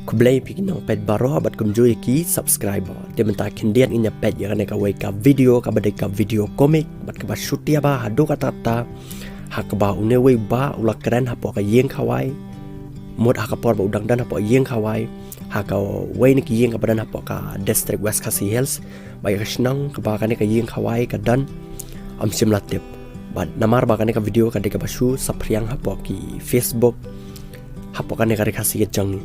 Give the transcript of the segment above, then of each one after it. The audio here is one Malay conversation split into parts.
Kublai pikin nong pet baru abat kumjui ki subscriber. Dia mentah kendian inya pet yang ka wei ka video ka badai ka video komik bat ka shoot dia ba hado kata ta hak ba une wei ba ulah keren hapo ka yeng kawai mod hak por ba udang dan hapo yeng kawai hak ka wei ni ki yeng ka badan hapo ka district west kasi hills ba ka Shillong ka ba ka ni ka yeng kawai ka dan am simlatip bat namar ba ka ni ka video ka de ka basu sapriang hapo ki Facebook hapo ka ni ka kasi ka jong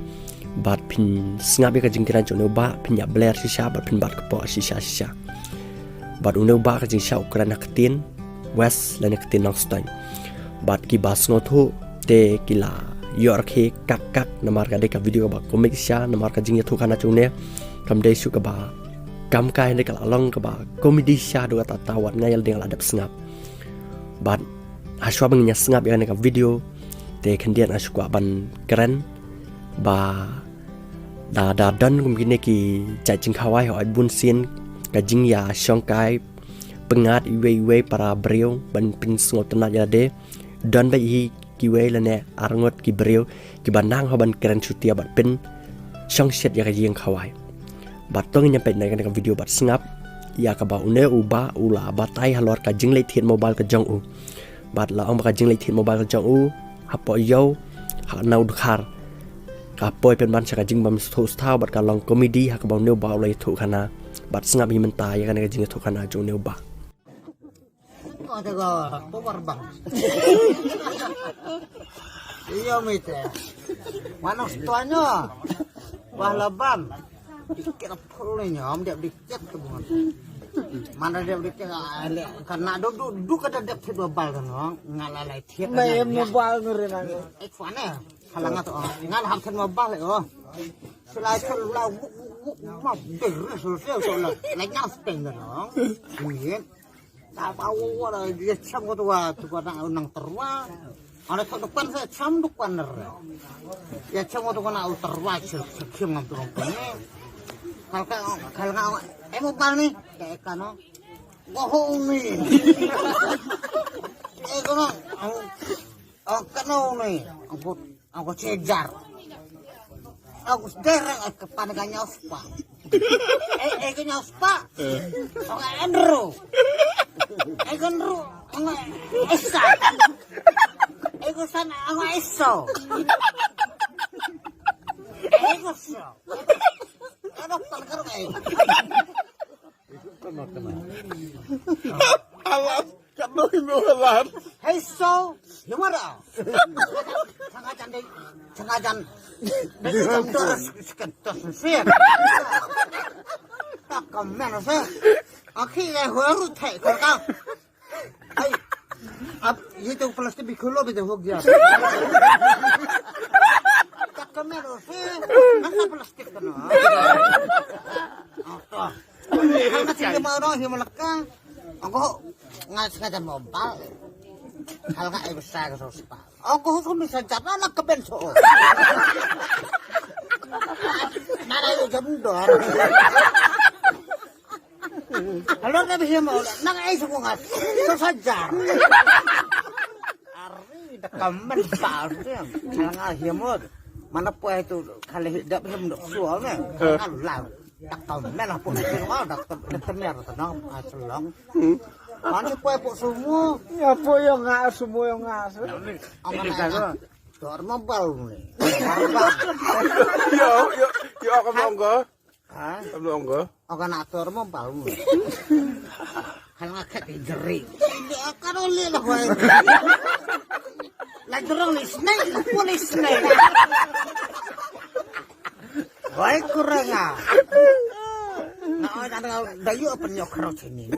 bat pin Sngap ka jingkiran jono ba pin ya blair shisha bat pin bat kpoh shisha bat uno ba ka jing sha ukraina ketin west lane ketin nong stain bat ki bas ngothu te kila rkie kak namar ka de ka video ba komik sha namar ka jingiathuh kana chune kam de su ka ba kam kai ne kala long ka ba komedi sha do ta tawat ngayal ding ladap Sngap bat aswa bangnya Sngap ya ne ka video te kendian aswa ban keren ba da dan kumkini ki cacing kawai ho bun sin kajing ya shongkai pengat iwe para brio ban pin sngot na ya de dan ba hi ki we lane arngot ki brio ki banang ho ban keren chutia bat pin shong set ya kajing kawai bat tong nya pe na ka video bat Sngap ya ka ba une uba ula batai halor ka jingleit Thied mobail ka jongu bat la om ka jingleit Thied mobail ka jongu hapo yo ha nau khar kpohเป็นบ้านชากจิงบำสุดท้ายบัดการลองคอมเมดี้หากบางเนื้อบ่าวเลยถูกขนาบัดSngapมันตายกันในจิงถูกขนาจงเนื้อบ่าก็จะก็ตัวบาร์บังiya mite mana setuanya wah leban dikira pulnya om dia dicet tuh mana dia dicet karena du kada dia Thied mobail kan ngalalai Thied mobail ngeren fane halangan tuh ngan ham Thied mobail oh selai selau mau deres soalnya lagi ngasting kan ini tak tahu ada dia cam tuh nang terwa ada tuh depan saya cam depan ya cam tuh kena terwa cium ngam tuh ini kalau mobail nih kayak kano bohong nih kono kano nih aku cejar aku dereng ke pandangannya ospa kayaknya ospa Andrew Andrew Esa sana aku Eso so ada perkara kayak alam kado himulan hey so gimana sengaja terus sih tak komen sih akhirnya baru tak kau itu plastik bikulo betul hoja tak komen sih mana plastik kan karena sih mau dong himalaka aku sengaja mobail kalau nggak bisa ke sospa aku bisa jalan anak ke benso mana itu jam dor halo nabi mau nang isu nggak sesajar hari dekaman palsu kalau nggak himod mana poe itu kali tidak bisa mendok soalnya kan lah tak tahu mana pun itu mau dokter merah tenang Shillong mana poe pun semua ya po yang nggak semua yang nggak Tauriel mobail nih yo kamu enggak kamu enggak aku nak Tauriel mobail nih kalau nggak jeri kan oleh lah lagi orang nih snake polis snake baik kurang ah nah ada dayu apa nyokro sini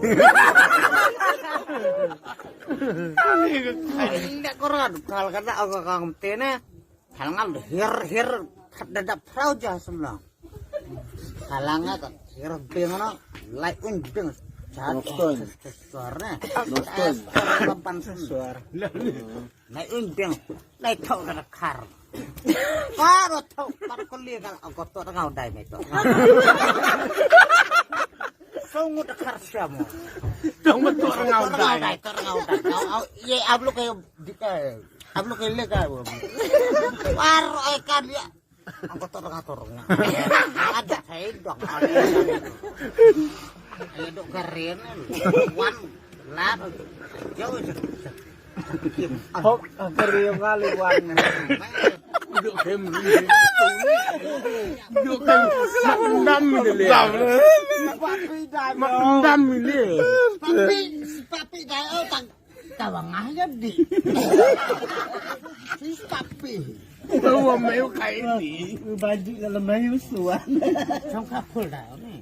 tidak kurang kalau kata aku kang tene halangan hir dadak prauja semua halangan tak hir bengana lain beng jatuh suaranya lampan suara lain beng lain tahu kada kar baru tahu baru kuliah kalau aku tuh ngau dai itu sungguh dekar siamu dong betul ngau dai ye ablu kayak ablu kayak lega baru ikan dia Aku ngaturnya. Ada saya dong. Ayo dok keren. Wan lat. Jauh. Hok kering kali wan. Duk kem. Duk kem. Makndam ni le. Papi dah. Makndam ni le. Papi dah tak tawang aja di. Si papi. Bawa mayu kai ni. Baju kalau mayu suan. Trong kapul dah ni.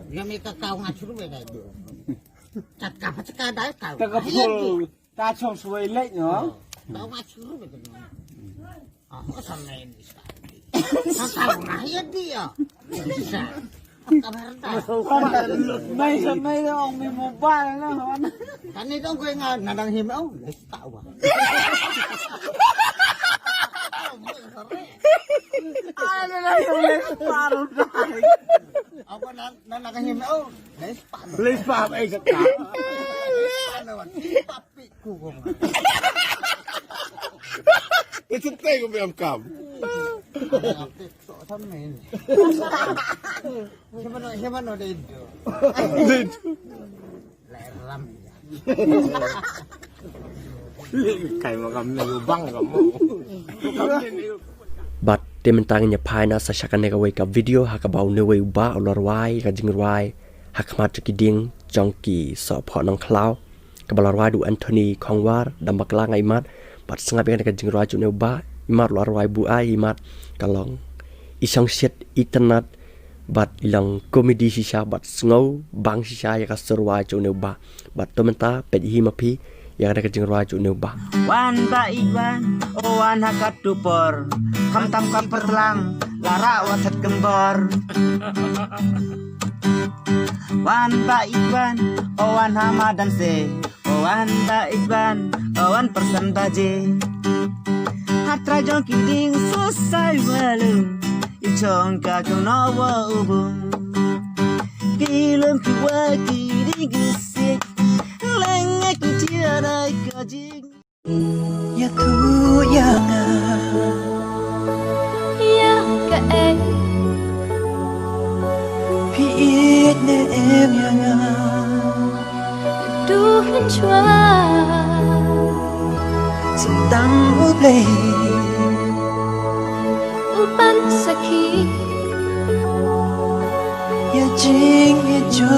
Dia mereka kau ngacur beda itu. Cat kapal sekadar kau. Tak kapul. Tak cong suai lek no. Kau ngacur beda. Aku sama ini. Tahu aja dia. Bisa. Kabar dah. Mai sampai orang mi mobail no. Kan itu gue ngadang himau. Tahu. Ada lagi les paru dah. Apa nak himau? Les paham sekak. Papi ku. Itu teh ko biam kam. Sama ini. Siapa no dia itu? Leram. Kai makam ni bang kamu. But tementang nya pai na sa shakan nega wei ka video ha ka bau ne wei ba ulor wai ka jingrwai ha khmat ki ding jongki so pho nang klau ka balor wai du Anthony khongwar dam bakla ngai mat bat Sngap yang ka jingrwai chu ne ba imat lor wai bu ai imat kalong isang shit internet bat ilang komedi sisa bat ngau bang sisa ya ka surwai chu ne ba bat tomenta pet hi mapi yang ada ka jingrwai chu ne ba Wan bait wan, wan hakat tupor, kam tam kam perlang, lara watat kembor. Wan bait wan, wan hamadan se, wan bait wan, wan persan baje. Hatra jong kiding susai walum, ichong kakung nawa ubung. Kilum kiwa kiding gisik, lengek tiada kajing. Ya thu ya nga Ya ka em Pi it ne em ya nga Du hin chua Sin tam u play Uban sakhi Ya jing ya jo